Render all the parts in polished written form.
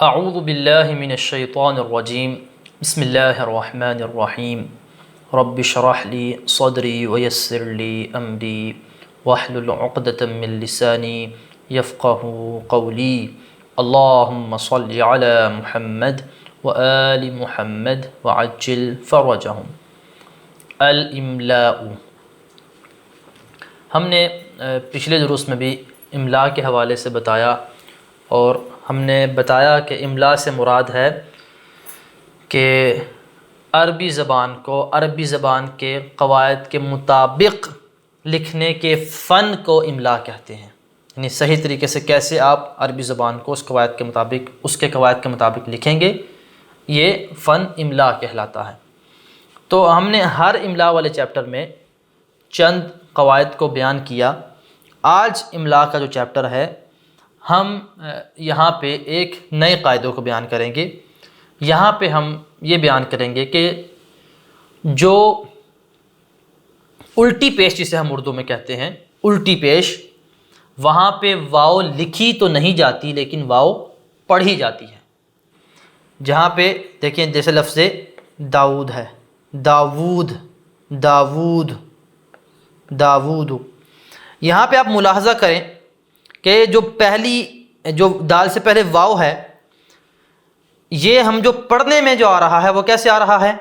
اعوذ باللہ من الشیطان الرجیم بسم اللہ الرحمن الرحیم رب اشرح لی صدری ویسر لی امری واحلل عقدۃ من لسانی یفقهوا قولی اللہم صل علی محمد وآل محمد وعجل فرجہم۔ الاملاء، ہم نے پچھلے دروس میں بھی املاء کے حوالے سے بتایا، اور ہم نے بتایا کہ املاء سے مراد ہے کہ عربی زبان کو عربی زبان کے قواعد کے مطابق لکھنے کے فن کو املاء کہتے ہیں، یعنی صحیح طریقے سے کیسے آپ عربی زبان کو اس کے قواعد کے مطابق لکھیں گے، یہ فن املاء کہلاتا ہے۔ تو ہم نے ہر املاء والے چیپٹر میں چند قواعد کو بیان کیا۔ آج املاء کا جو چیپٹر ہے، ہم یہاں پہ ایک نئے قاعدوں کو بیان کریں گے۔ یہاں پہ ہم یہ بیان کریں گے کہ جو الٹی پیش جسے ہم اردو میں کہتے ہیں، الٹی پیش، وہاں پہ واو لکھی تو نہیں جاتی لیکن واو پڑھی جاتی ہے۔ جہاں پہ دیکھیں جیسے لفظ داؤد ہے، داود، داود، داود، یہاں پہ آپ ملاحظہ کریں کہ جو دال سے پہلے واو ہے، یہ ہم جو پڑھنے میں جو آ رہا ہے وہ کیسے آ رہا ہے؟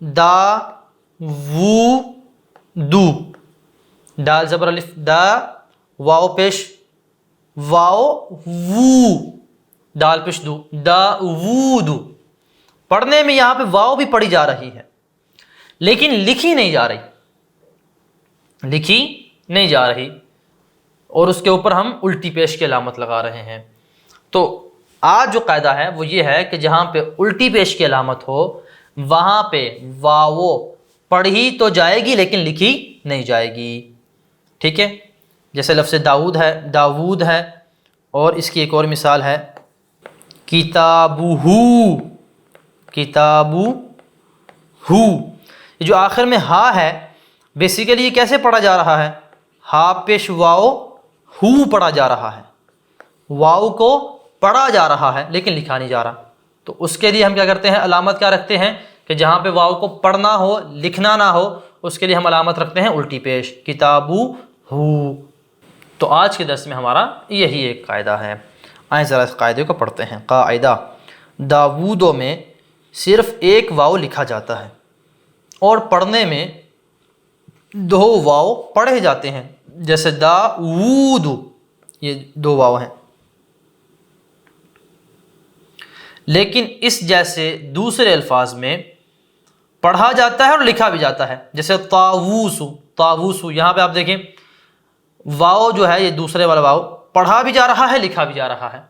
دا وو دو، دال زبر الف دا، واو پیش واو وو، دال پیش دو، دا وو دو۔ پڑھنے میں یہاں پہ واو بھی پڑھی جا رہی ہے لیکن لکھی نہیں جا رہی، لکھی نہیں جا رہی، اور اس کے اوپر ہم الٹی پیش کی علامت لگا رہے ہیں۔ تو آج جو قاعدہ ہے وہ یہ ہے کہ جہاں پہ الٹی پیش کی علامت ہو وہاں پہ واو پڑھی تو جائے گی لیکن لکھی نہیں جائے گی، ٹھیک ہے؟ جیسے لفظ داؤد ہے، داود ہے، اور اس کی ایک اور مثال ہے کتابہ، کتابہ۔ یہ جو آخر میں ہا ہے، بیسیکلی یہ کیسے پڑھا جا رہا ہے؟ ہا پیش واو ہو پڑھا جا رہا ہے، واو کو پڑھا جا رہا ہے لیکن لکھا نہیں جا رہا۔ تو اس کے لیے ہم کیا کرتے ہیں؟ علامت کیا رکھتے ہیں کہ جہاں پہ واو کو پڑھنا ہو لکھنا نہ ہو اس کے لیے ہم علامت رکھتے ہیں الٹی پیش، کتابو ہو۔ تو آج کے درس میں ہمارا یہی ایک قاعدہ ہے۔ آئیں ذرا اس قاعدے کو پڑھتے ہیں۔ قاعدہ، داودو میں صرف ایک واو لکھا جاتا ہے اور پڑھنے میں دو واو پڑھے جاتے ہیں، جیسے داود، یہ دو واو ہیں، لیکن اس جیسے دوسرے الفاظ میں پڑھا جاتا ہے اور لکھا بھی جاتا ہے، جیسے طاووس، طاووس، یہاں پہ آپ دیکھیں واو جو ہے یہ دوسرے والا واو پڑھا بھی جا رہا ہے لکھا بھی جا رہا ہے،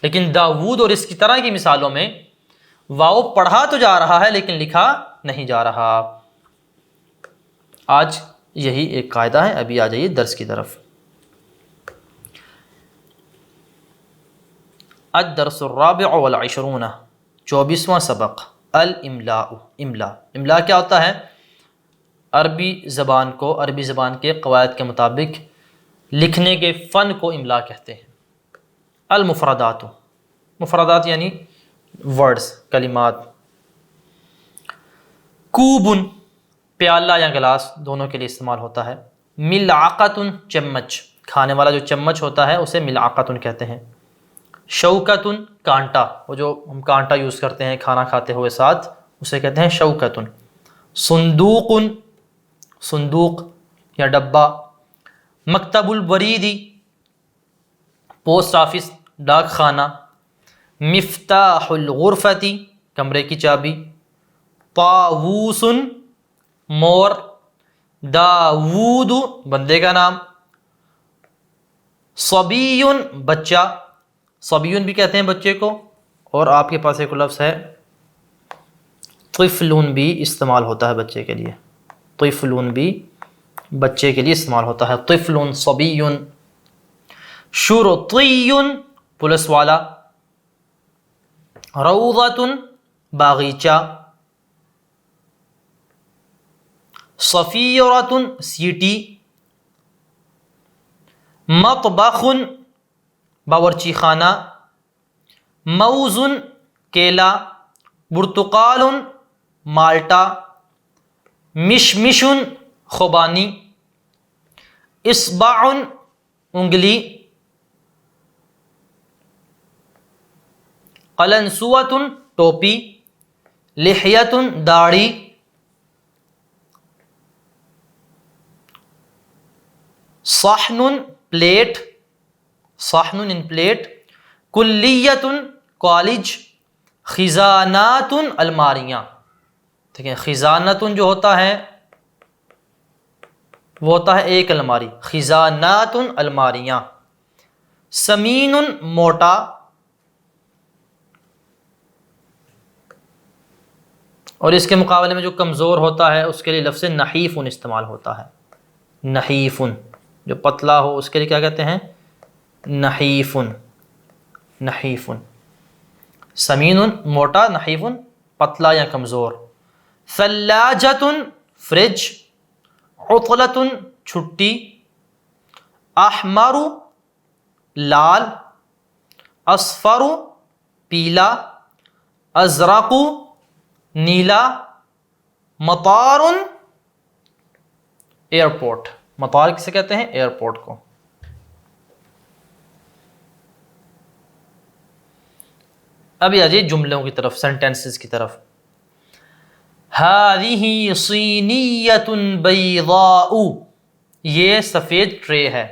لیکن داود اور اس کی طرح کی مثالوں میں واو پڑھا تو جا رہا ہے لیکن لکھا نہیں جا رہا۔ آج یہی ایک قاعدہ ہے۔ ابھی آ جائیے درس کی طرف۔ الدرس الرابع والعشرون، 24واں سبق، الاملاء، املاء۔ املاء کیا ہوتا ہے؟ عربی زبان کو عربی زبان کے قواعد کے مطابق لکھنے کے فن کو املاء کہتے ہیں۔ المفردات، مفردات یعنی ورڈز، کلمات۔ کوبن، پیالہ یا گلاس، دونوں کے لیے استعمال ہوتا ہے۔ ملعقۃ، چمچ، کھانے والا جو چمچ ہوتا ہے اسے ملعقۃ کہتے ہیں۔ شوکۃ، کانٹا، وہ جو ہم کانٹا یوز کرتے ہیں کھانا کھاتے ہوئے ساتھ، اسے کہتے ہیں شوکۃ۔ صندوق، صندوق یا ڈبہ۔ مکتب البریدی، پوسٹ آفس، ڈاک خانہ۔ مفتاح الغرفۃ، کمرے کی چابی۔ طاووس، مور۔ داود، بندے کا نام۔ صبی، بچہ، صبیون بھی کہتے ہیں بچے کو، اور آپ کے پاس ایک لفظ ہے طفلون، بھی استعمال ہوتا ہے بچے کے لیے، طفلون بھی بچے کے لیے استعمال ہوتا ہے، طفلون، صبیون۔ شرطیون، پولیس والا۔ روضۃ، باغیچہ۔ صفیرۃ، سیٹی۔ مطبخ، باورچی خانہ۔ موزن کیلا، برتقال مالٹا، مشمشن خوبانی، اصبع انگلی، قلنسوۃ ٹوپی، لحیۃ داڑھی، صحن پلیٹ، صحن ان پلیٹ، کلیۃ کالج، خزانات الماریاں. ٹھیک ہے، خزانت جو ہوتا ہے وہ ہوتا ہے ایک الماری، خزانات الماریاں. سمین موٹا، اور اس کے مقابلے میں جو کمزور ہوتا ہے اس کے لیے لفظ نحیف استعمال ہوتا ہے. نحیف جو پتلا ہو اس کے لیے کیا کہتے ہیں؟ نحیف. نحیف سمین موٹا، نحیف پتلا یا کمزور. ثلاجۃ فریج، عطلۃ چھٹی، احمر لال، اصفر پیلا، ازرق نیلا، مطار ایئرپورٹ. مطار کسے کہتے ہیں؟ ایئرپورٹ کو. اب آ جائیے جملوں کی طرف، سینٹینسز کی طرف. هذه صینیۃ بیضاء، یہ سفید ٹرے ہے.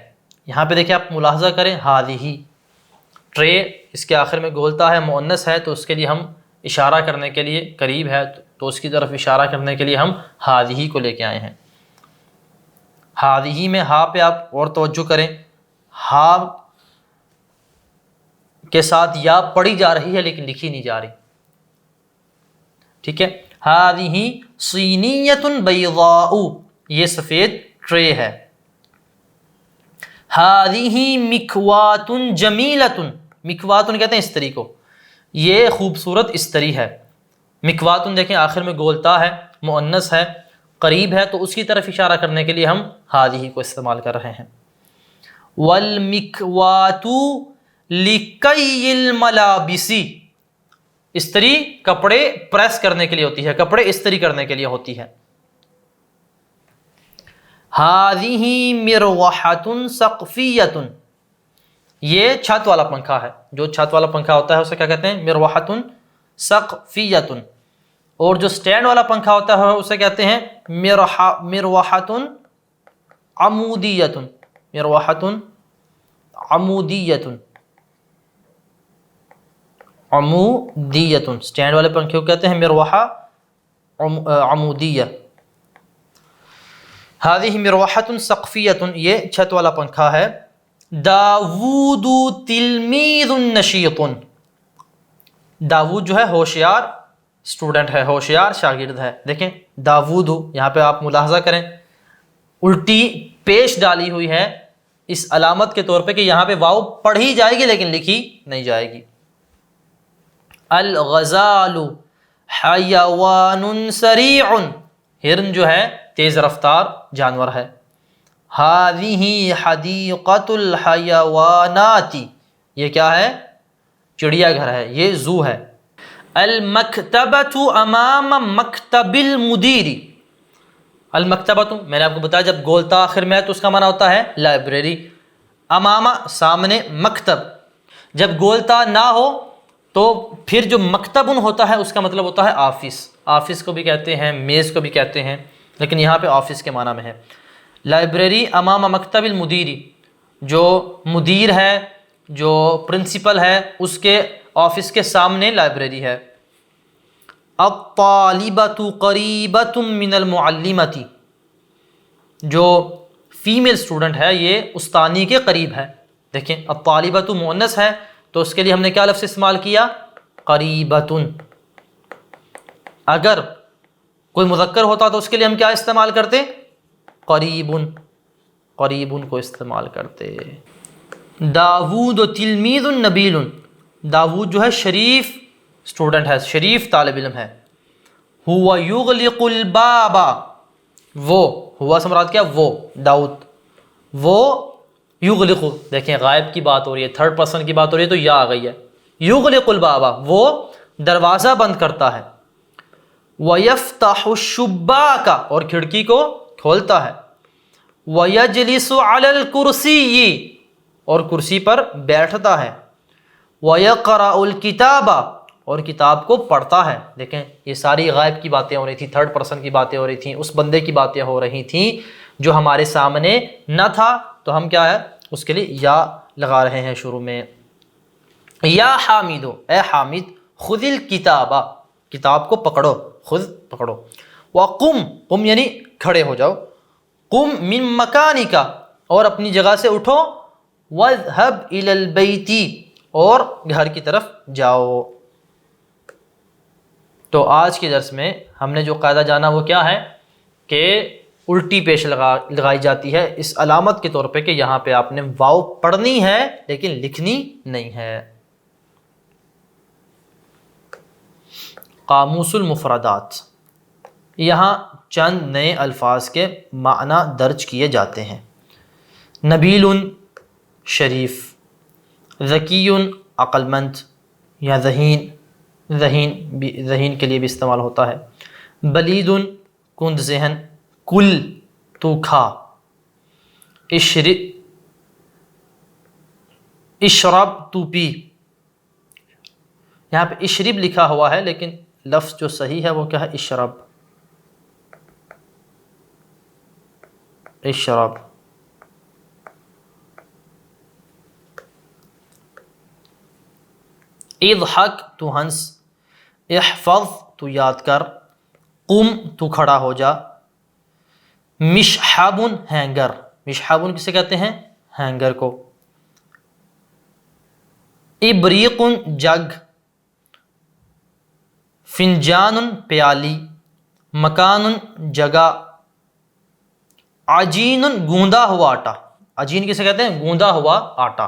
یہاں پہ دیکھیں آپ ملاحظہ کریں، هذه ٹرے اس کے آخر میں گولتا ہے، مؤنث ہے، تو اس کے لیے ہم اشارہ کرنے کے لیے، قریب ہے تو اس کی طرف اشارہ کرنے کے لیے ہم هذه کو لے کے آئے ہیں. هذه میں ہا پہ آپ اور توجہ کریں، ہا کے ساتھ یا پڑھی جا رہی ہے لیکن لکھی نہیں جا رہی. ٹھیک ہے، هذه صینیۃ بیضاء، یہ سفید ٹرے ہے. هذه مکوات جمیلۃ، مکوات کہتے ہیں استری کو، یہ خوبصورت استری ہے. مکوات دیکھیں آخر میں گولتا ہے، مؤنث ہے، قریب ہے، تو اس کی طرف اشارہ کرنے کے لیے ہم هذه کو استعمال کر رہے ہیں. والمکوات لکی الملابس، استری کپڑے پریس کرنے کے لیے ہوتی ہے، کپڑے استری کرنے کے لیے ہوتی ہے. هذه مروحۃ سقفیۃ، یہ چھت والا پنکھا ہے. جو چھت والا پنکھا ہوتا ہے اسے کیا کہتے ہیں؟ مروحۃ سقفیۃ. اور جو سٹینڈ والا پنکھا ہوتا ہے اسے کہتے ہیں مروحۃ عمودیۃ. مروحۃ عمودیۃ، عمودیۃ سٹینڈ والے پنکھے کو کہتے ہیں مروحہ عمودیہ. هذه مروحۃ سقفیۃ، یہ چھت والا پنکھا ہے. داوود تلمیذ نشیط، داود جو ہے ہوشیار اسٹوڈنٹ ہے، ہوشیار شاگرد ہے. دیکھیں داود، یہاں پہ آپ ملاحظہ کریں الٹی پیش ڈالی ہوئی ہے اس علامت کے طور پہ کہ یہاں پہ واو پڑھی جائے گی لیکن لکھی نہیں جائے گی. الغزال حیوان سریع، ہرن جو ہے تیز رفتار جانور ہے. هذه حدیقۃ الحیوانات، یہ کیا ہے؟ چڑیا گھر ہے، یہ زو ہے. المکتبۃ امام مکتب المدیر، المکتبۃ میں نے آپ کو بتایا جب گولتا آخر میں ہے تو اس کا معنی ہوتا ہے لائبریری. امام سامنے، مکتب جب گولتا نہ ہو تو پھر جو مکتب ہوتا ہے اس کا مطلب ہوتا ہے آفس. آفس کو بھی کہتے ہیں، میز کو بھی کہتے ہیں، لیکن یہاں پہ آفس کے معنی میں ہے. لائبریری امام مکتب المدیری، جو مدیر ہے، جو پرنسپل ہے، اس کے آفس کے سامنے لائبریری ہے. الطالبۃ قریبۃ من المعلمۃ، جو فیمیل اسٹوڈنٹ ہے یہ استانی کے قریب ہے. دیکھیں الطالبۃ مؤنث ہے تو اس کے لیے ہم نے کیا لفظ استعمال کیا؟ قریبۃ. اگر کوئی مذکر ہوتا تو اس کے لیے ہم کیا استعمال کرتے؟ قریبن، قریبن کو استعمال کرتے. داود تلمیذ نبیل، داود جو ہے شریف اسٹوڈنٹ ہے، شریف طالب علم ہے. ہوا یغلق الباب، وہ ہوا سے مراد کیا؟ وہ داؤد، وہ یغلق، دیکھیں غائب کی بات ہو رہی ہے، تھرڈ پرسن کی بات ہو رہی ہے تو یا آ گئی ہے. یغلق الباب، وہ دروازہ بند کرتا ہے، وَيَفْتَحُ الشُّبَّاكَ، اور کھڑکی کو کھولتا ہے، وَيَجْلِسُ عَلَى الْكُرْسِيِّ، اور کرسی پر بیٹھتا ہے، وَيَقْرَأُ الْكِتَابَ، اور کتاب کو پڑھتا ہے۔ دیکھیں یہ ساری غائب کی باتیں ہو رہی تھیں، تھرڈ پرسن کی باتیں ہو رہی تھیں، اس بندے کی باتیں ہو رہی تھیں جو ہمارے سامنے نہ تھا، تو ہم کیا ہے اس کے لیے یا لگا رہے ہیں شروع میں۔ یا حامد، اے حامد، خذ الکتاب، کتاب کو پکڑو، خذ پکڑو، وقم، قم یعنی کھڑے ہو جاؤ، قم من مکانک، اور اپنی جگہ سے اٹھو، واذهب الی البیت، اور گھر کی طرف جاؤ۔ تو آج کے درس میں ہم نے جو قاعدہ جانا وہ کیا ہے کہ الٹی پیش لگائی جاتی ہے اس علامت کے طور پہ کہ یہاں پہ آپ نے واو پڑھنی ہے لیکن لکھنی نہیں ہے۔ قاموس المفردات، یہاں چند نئے الفاظ کے معنی درج کیے جاتے ہیں۔ نبیل شریف، ذکی عقل مند یا ذہین، ذہین کے لیے بھی استعمال ہوتا ہے۔ بلید کند ذہن، کل تو کھا، اشرب تو پی، یہاں پہ اشرب لکھا ہوا ہے لیکن لفظ جو صحیح ہے وہ کیا ہے، اشرب، اشرب۔ اضحک تو ہنس، احفظ تو یاد کر، قم تو کھڑا ہو جا، مشحب ہینگر، مشحب کسے کہتے ہیں، ہینگر کو۔ ابریق جگ، فنجان پیالی، مکان جگہ، عجین گوندا ہوا آٹا، عجین کسے کہتے ہیں، گوندا ہوا آٹا۔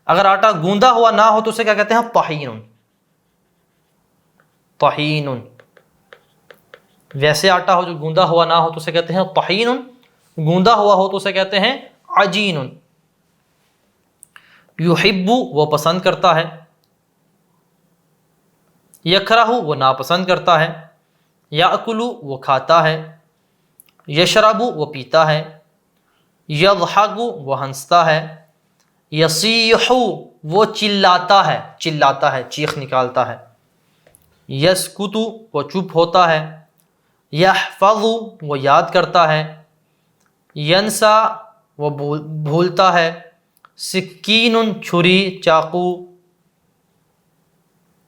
اگر آٹا گوندا ہوا نہ ہو تو اسے کیا کہتے ہیں، طحین، طحین۔ ویسے آٹا ہو جو گوندا ہوا نہ ہو تو اسے کہتے ہیں طحین، گوندا ہوا ہو تو اسے کہتے ہیں عجین۔ یحب وہ پسند کرتا ہے، یکرہ وہ ناپسند کرتا ہے، یاکل وہ کھاتا ہے، یشرب وہ پیتا ہے، یضحک وہ ہنستا ہے، یصیح وہ چلاتا ہے، چلاتا ہے، چیخ نکالتا ہے، یسکت وہ چپ ہوتا ہے، یحفظ وہ یاد کرتا ہے، ینسا وہ بھولتا ہے، سکین چھری چاقو،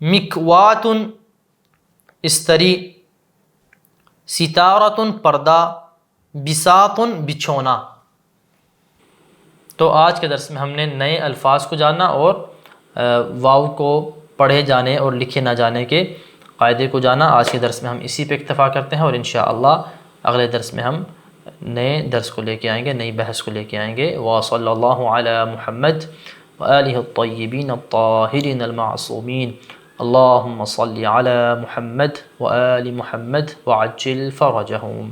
مکوات استری، ستارۃ پردہ، بساط بچھونا۔ تو آج کے درس میں ہم نے نئے الفاظ کو جانا اور واو کو پڑھے جانے اور لکھے نہ جانے کے قاعدے کو جانا۔ آج کے درس میں ہم اسی پہ اکتفا کرتے ہیں اور انشاءاللہ اگلے درس میں ہم نئے درس کو لے کے آئیں گے، نئی بحث کو لے کے آئیں گے۔ وصلی اللہ علی محمد وآلہ الطیبین الطاہرین المعصومین، اللہم صلی علی محمد وآل محمد وعجل فرجہم۔